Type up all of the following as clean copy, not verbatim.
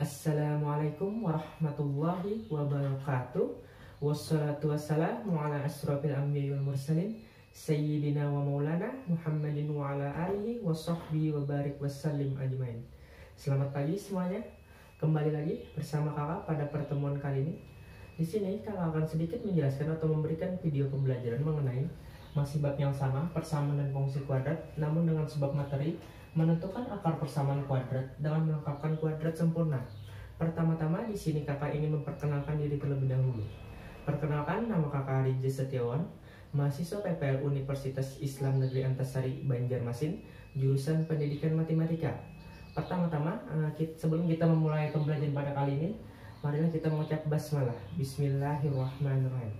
Assalamualaikum warahmatullahi wabarakatuh. Wassalatu wassalamu ala asrofil anbiya wal mursalin Sayyidina wa maulana Muhammadin wa ala alihi wa sahbihi wa barik wassalim ajmain. Selamat pagi semuanya. Kembali lagi bersama kakak pada pertemuan kali ini. Di sini kakak akan sedikit menjelaskan atau memberikan video pembelajaran mengenai masih bab yang sama, persamaan dan fungsi kuadrat, namun dengan sebab materi menentukan akar persamaan kuadrat dengan melengkapkan kuadrat sempurna. Pertama-tama di sini kakak ingin memperkenalkan diri terlebih dahulu. Perkenalkan, nama kakak Rija Setiawan, mahasiswa PPL Universitas Islam Negeri Antasari Banjarmasin, jurusan Pendidikan Matematika. Pertama-tama, sebelum kita memulai pembelajaran pada kali ini, marilah kita mengucap basmalah. Bismillahirrahmanirrahim.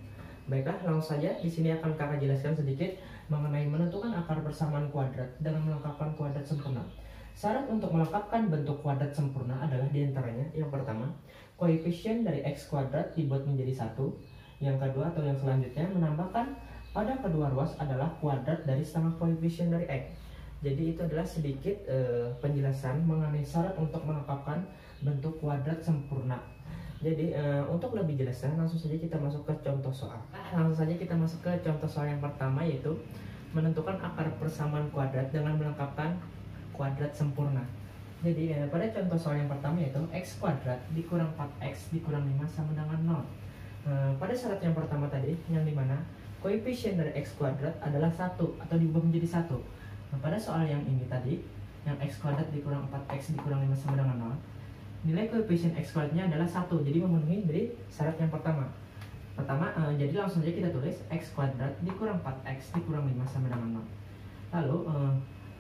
Baiklah, langsung saja di sini akan kakak jelaskan sedikit mengenai menentukan akar persamaan kuadrat dengan melengkapkan kuadrat sempurna. Syarat untuk melengkapkan bentuk kuadrat sempurna adalah diantaranya: yang pertama, koefisien dari x kuadrat dibuat menjadi 1. Yang kedua atau yang selanjutnya, menambahkan pada kedua ruas adalah kuadrat dari setengah koefisien dari x. Jadi itu adalah sedikit penjelasan mengenai syarat untuk melengkapkan bentuk kuadrat sempurna. Jadi untuk lebih jelasnya langsung saja kita masuk ke contoh soal. Langsung saja kita masuk ke contoh soal yang pertama, yaitu menentukan akar persamaan kuadrat dengan melengkapkan kuadrat sempurna. Jadi pada contoh soal yang pertama yaitu x kuadrat dikurang 4x dikurang 5 sama dengan 0. Pada syarat yang pertama tadi, yang dimana koefisien dari x kuadrat adalah 1 atau diubah menjadi 1. Pada soal yang ini tadi, yang x kuadrat dikurang 4x dikurang 5 sama dengan 0, nilai koefisien x kuadratnya adalah 1, jadi memenuhi dari syarat yang pertama. Jadi langsung saja kita tulis x kuadrat dikurang 4x dikurang 5 sama dengan 0. Lalu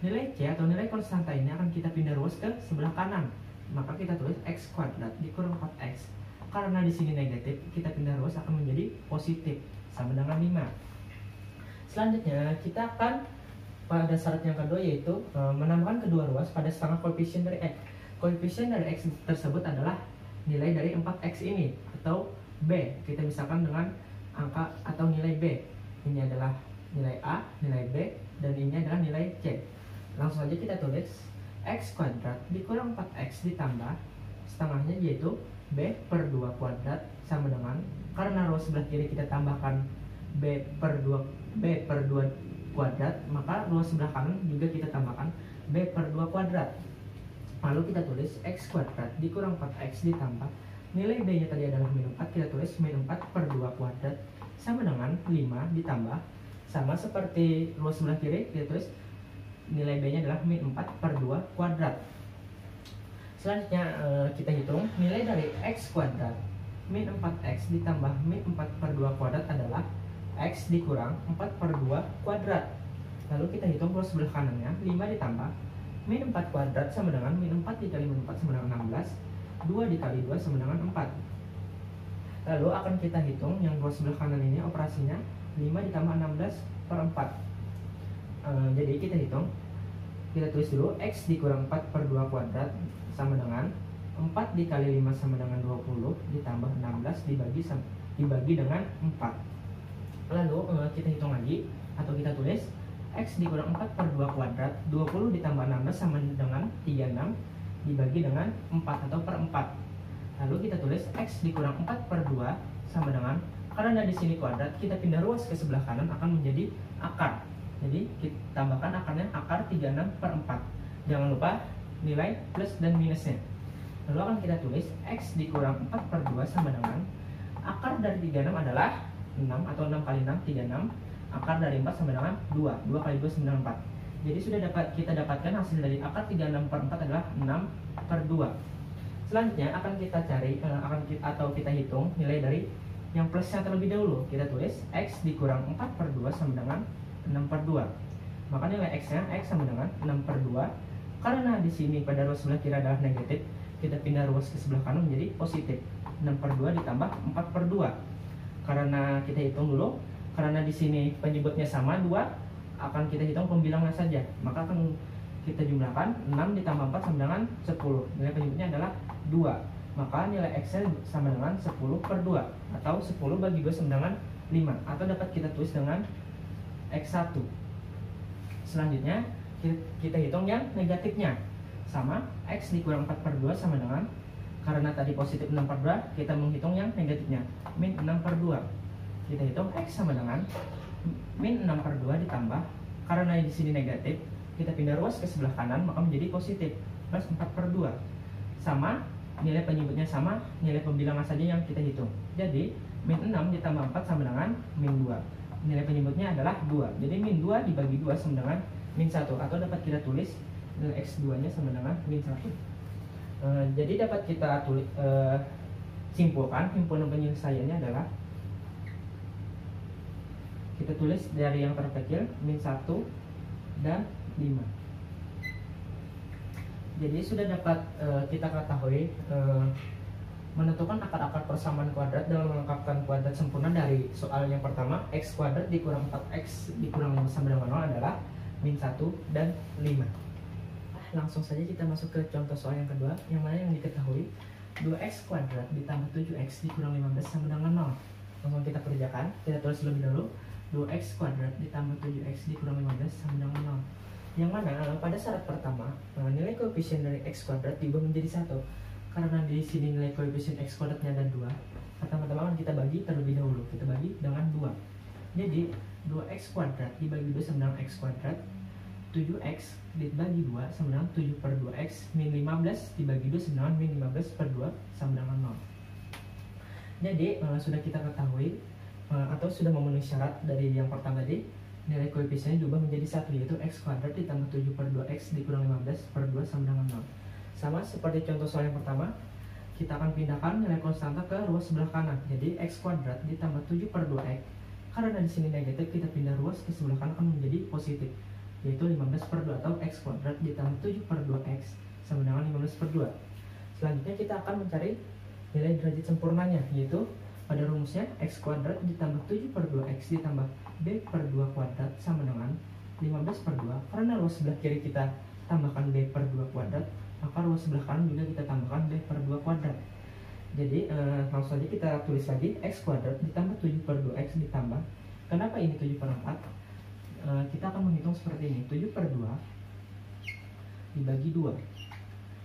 nilai c atau nilai konstanta ini akan kita pindah ruas ke sebelah kanan. Maka kita tulis x kuadrat dikurang 4x. Karena di sini negatif, kita pindah ruas akan menjadi positif sama dengan 5. Selanjutnya kita akan pada syarat yang kedua, yaitu menambahkan kedua ruas pada setengah koefisien dari x. Koefisien dari x tersebut adalah nilai dari 4x ini atau b. Kita misalkan dengan angka atau nilai b. Ini adalah nilai a, nilai b, dan ini adalah nilai c. Langsung saja kita tulis x kuadrat dikurang 4x ditambah setengahnya, yaitu b per 2 kuadrat sama dengan, karena ruas sebelah kiri kita tambahkan b per 2 kuadrat, maka ruas sebelah kanan juga kita tambahkan b per 2 kuadrat. Lalu kita tulis x kuadrat dikurang 4x ditambah nilai b nya tadi adalah min 4, kita tulis min 4 per 2 kuadrat sama dengan 5 ditambah, sama seperti ruas sebelah kiri, kita tulis nilai b nya adalah min 4 per 2 kuadrat. Selanjutnya kita hitung nilai dari x kuadrat min 4x ditambah min 4 per 2 kuadrat adalah x dikurang 4 per 2 kuadrat. Lalu kita hitung ruas sebelah kanannya, 5 ditambah min 4 kuadrat sama dengan min 4 dikali min 4 sama dengan 16, 2 dikali 2 sama dengan 4. Lalu akan kita hitung yang ruas sebelah kanan ini operasinya 5 ditambah 16 per 4. Jadi kita hitung, kita tulis dulu x dikurang 4 per 2 kuadrat sama dengan 4 dikali 5 sama dengan 20 ditambah 16 dibagi dengan 4. Lalu kita hitung lagi atau kita tulis x dikurang 4 per 2 kuadrat, 20 ditambah 16 sama dengan 36 dibagi dengan 4 atau per 4. Lalu kita tulis x dikurang 4 per 2 sama dengan, karena di sini kuadrat, kita pindah ruas ke sebelah kanan akan menjadi akar. Jadi kita tambahkan akarnya, akar 36 per 4. Jangan lupa nilai plus dan minusnya. Lalu akan kita tulis x dikurang 4 per 2 sama dengan, akar dari 36 adalah 6 atau 6 kali 6, 36. Akar dari 4 sama dengan 2 kali 2 sama dengan 4. Jadi sudah kita dapatkan hasil dari akar 36 per 4 adalah 6 per 2. Selanjutnya akan kita cari atau kita hitung nilai dari yang plusnya terlebih dahulu. Kita tulis x dikurang 4 per 2 sama dengan 6 per 2. Maka nilai x nya x sama dengan 6 per 2. Karena di sini pada ruas sebelah kiri adalah negatif, kita pindah ruas ke sebelah kanan menjadi positif. 6 per 2 ditambah 4 per 2. Karena kita hitung dulu, karena di sini penyebutnya sama 2, akan kita hitung pembilangnya saja. Maka akan kita jumlahkan 6 ditambah 4 sama dengan 10. Nilai penyebutnya adalah 2. Maka nilai x-nya sama dengan 10 per 2 atau 10 bagi 2 sama dengan 5, atau dapat kita tulis dengan x1. Selanjutnya kita hitung yang negatifnya, sama x dikurang 4 per 2 sama dengan Karena tadi positif 6 per 2, kita menghitung yang negatifnya, min 6 per 2. Kita hitung X sama dengan min 6 per 2 ditambah, karena di sini negatif, kita pindah ruas ke sebelah kanan, maka menjadi positif, plus 4 per 2. Sama, nilai penyebutnya sama, nilai pembilangan saja yang kita hitung. Jadi, min 6 ditambah 4 sama dengan min 2. Nilai penyebutnya adalah 2. Jadi, min 2 dibagi 2 sama dengan min 1. Atau dapat kita tulis nilai X2-nya sama dengan min 1. Jadi dapat kita tulis, simpulkan himpunan penyelesaiannya adalah kita tulis dari yang terkecil min 1 dan 5. Jadi sudah dapat kita ketahui menentukan akar-akar persamaan kuadrat dalam melengkapkan kuadrat sempurna dari soal yang pertama, X kuadrat dikurang 4X dikurang 5 sama dengan 0 adalah min 1 dan 5. Langsung saja kita masuk ke contoh soal yang kedua, yang mana yang diketahui 2x kuadrat ditambah 7x dikurang 15 sama dengan 0. Langsung kita kerjakan, kita tulis lebih dahulu 2x kuadrat ditambah 7x dikurang 15 sama dengan 0. Yang mana pada syarat pertama nilai koefisien dari x kuadrat diubah menjadi 1. Karena di sini nilai koefisien x kuadratnya ada 2, pertama-tama kita bagi terlebih dahulu, kita bagi dengan 2. Jadi 2x kuadrat dibagi 2 sama dengan x kuadrat, 7x dibagi 2 sama dengan 7 per 2x, min 15 dibagi 2 sama dengan min 15 per 2 sama dengan 0. Jadi sudah kita ketahui atau sudah memenuhi syarat dari yang pertama tadi, nilai koefisiennya diubah menjadi 1, yaitu x kuadrat ditambah 7 per 2x dikurang 15 per 2 sama dengan 0. Sama seperti contoh soal yang pertama, kita akan pindahkan nilai konstanta ke ruas sebelah kanan. Jadi x kuadrat ditambah 7 per 2x, karena di sini negatif, kita pindah ruas ke sebelah kanan akan menjadi positif, yaitu 15 per 2 atau x kuadrat ditambah 7 per 2x sama dengan 15 per 2. Selanjutnya kita akan mencari nilai derajat sempurnanya, yaitu pada rumusnya x kuadrat ditambah 7 per 2x ditambah b per 2 kuadrat sama dengan 15 per 2. Karena ruas sebelah kiri kita tambahkan b per 2 kuadrat, maka ruas sebelah kanan juga kita tambahkan b per 2 kuadrat. Jadi langsung saja kita tulis lagi x kuadrat ditambah 7 per 2x ditambah, kenapa ini 7 per 4? Kita akan menghitung seperti ini, 7 per 2 dibagi 2.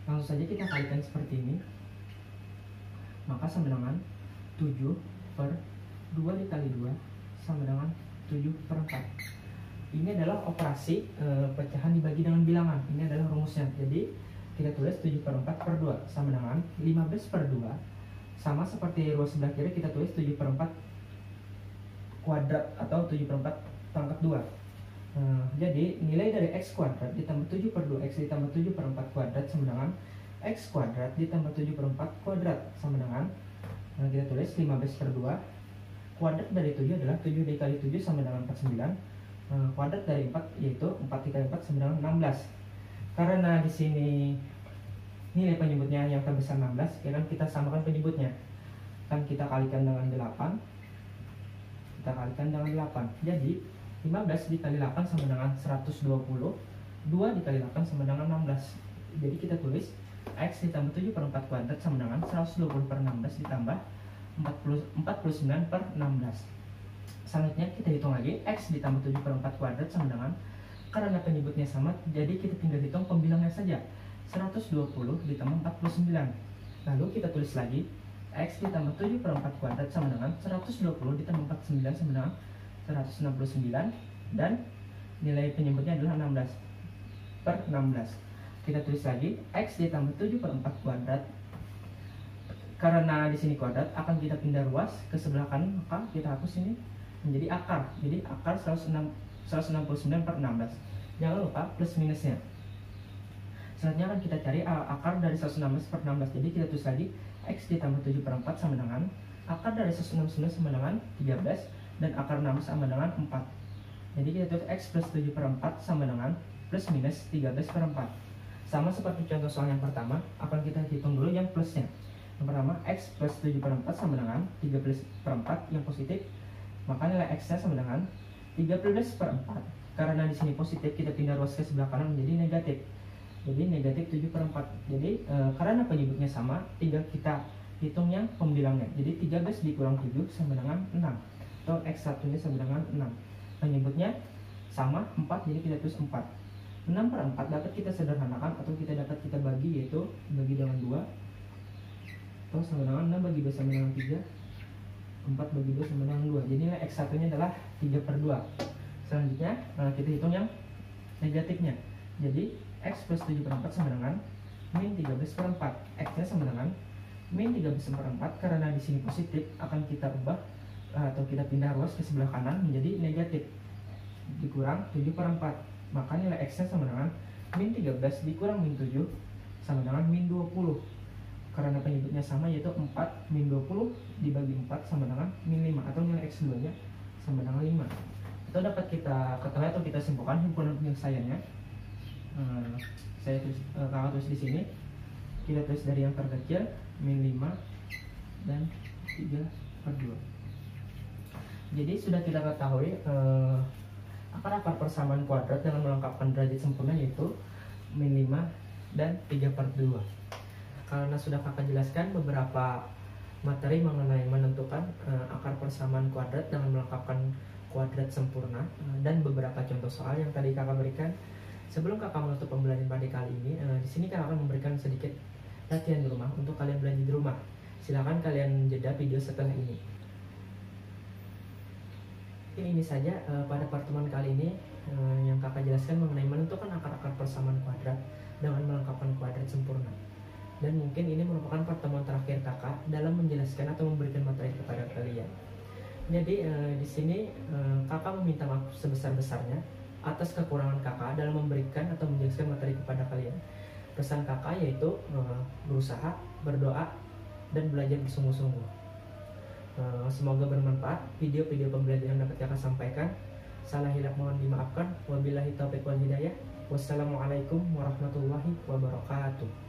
Langsung saja kita kalikan seperti ini, maka sama dengan 7 per 2 dikali 2 sama dengan 7 per 4. Ini adalah operasi pecahan dibagi dengan bilangan. Ini adalah rumusnya. Jadi kita tulis 7 per 4 per 2 sama dengan 15 per 2. Sama seperti ruas sebelah kiri, kita tulis 7 per 4 kuadrat atau 7 per 4 pangkat 2. Jadi nilai dari x kuadrat ditambah 7 per 2x ditambah 7 per 4 kuadrat sama dengan x kuadrat ditambah 7 per 4 kuadrat sama dengan, kita tulis 15 per 2. Kuadrat dari 7 adalah 7 dikali 7 sama dengan 49. Kuadrat dari 4 yaitu 4 dikali 4 sama dengan 16. Karena di sini nilai penyebutnya yang terbesar 16, ya kan kita samakan penyebutnya. Kan kita kalikan dengan 8. Kita kalikan dengan 8. Jadi 15 dikali 8 sama dengan 120. 2 dikali 8 sama dengan 16. Jadi kita tulis x ditambah 7 per 4 kuadrat sama dengan 120 per 16 ditambah 49 per 16. Selanjutnya kita hitung lagi, x ditambah 7 per 4 kuadrat sama dengan, karena penyebutnya sama, jadi kita tinggal hitung pembilangnya saja, 120 ditambah 49. Lalu kita tulis lagi, x ditambah 7 per 4 kuadrat sama dengan 120 ditambah 49 sama dengan 169, dan nilai penyebutnya adalah 16 per 16. Kita tulis lagi, x ditambah 7 per 4 kuadrat, karena di sini kuadrat akan kita pindah ruas ke sebelah kanan, maka kita hapus ini menjadi akar. Jadi akar 169 per 16. Jangan lupa plus minusnya. Selanjutnya akan kita cari akar dari 116 per 16. Jadi kita tulis lagi, x ditambah 7 per 4 sama dengan akar dari 169 sama dengan 13, dan akar 6 sama dengan 4. Jadi kita tulis x plus 7 per 4 sama dengan plus minus 13 per 4. Sama seperti contoh soal yang pertama, akan kita hitung dulu yang plusnya. Yang pertama, x plus 7 per 4 sama dengan 13 per 4 yang positif, maka nilai x nya sama dengan 13 per 4. Karena di sini positif, kita pindah ruas ke sebelah kanan menjadi negatif. Jadi negatif 7 per 4. Jadi karena penyebutnya sama, tinggal kita hitung yang pembilangnya. Jadi 13 dikurang 7 sama dengan 6, atau x1 nya sama dengan 6. Penyebutnya sama 4, jadi kita tulis 4. 6 per 4 dapat kita sederhanakan atau kita dapat kita bagi, yaitu bagi dengan 2. atau sama dengan 6 bagi 2 sama dengan 3, 4 bagi 2 sama dengan 2. Jadi nilai X1 nya adalah 3/2. Selanjutnya kita hitung yang negatifnya. Jadi X plus 7/4 sama dengan min 13/4. X nya sama dengan min 13/4. Karena di sini positif, akan kita ubah atau kita pindah ruas ke sebelah kanan menjadi negatif, dikurang 7/4. Maka nilai X nya sama dengan min 13 dikurang min 7 sama dengan min 20. Karena penyebutnya sama, yaitu 4 min 20 dibagi 4 sama dengan min 5, atau nilai X2 nya sama dengan 5. Itu dapat kita ketahui atau kita simpulkan himpunan penyelesaiannya. Saya tulis, kakak tulis di sini. Kita tulis dari yang terkecil min 5 dan 3/2. Jadi sudah kita ketahui akar-akar persamaan kuadrat dengan melengkapkan derajat sempurna, yaitu min 5 dan 3/2. Karena sudah kakak jelaskan beberapa materi mengenai menentukan akar persamaan kuadrat dengan melengkapkan kuadrat sempurna, dan beberapa contoh soal yang tadi kakak berikan. Sebelum kakak menutup pembelajaran pada kali ini, di sini kakak akan memberikan sedikit latihan di rumah untuk kalian belajar di rumah. Silakan kalian jeda video setelah ini. Ini saja pada pertemuan kali ini yang kakak jelaskan mengenai menentukan akar-akar persamaan kuadrat dengan melengkapkan kuadrat sempurna. Dan mungkin ini merupakan pertemuan terakhir kakak dalam menjelaskan atau memberikan materi kepada kalian. Jadi di sini kakak meminta maaf sebesar-besarnya atas kekurangan kakak dalam memberikan atau menjelaskan materi kepada kalian. Pesan kakak yaitu berusaha, berdoa, dan belajar bersungguh-sungguh. Semoga bermanfaat video-video pembelajaran yang dapat kakak sampaikan. Salah hilaf mohon dimaafkan. Wabillahi taufiq wal hidayah. Wassalamualaikum warahmatullahi wabarakatuh.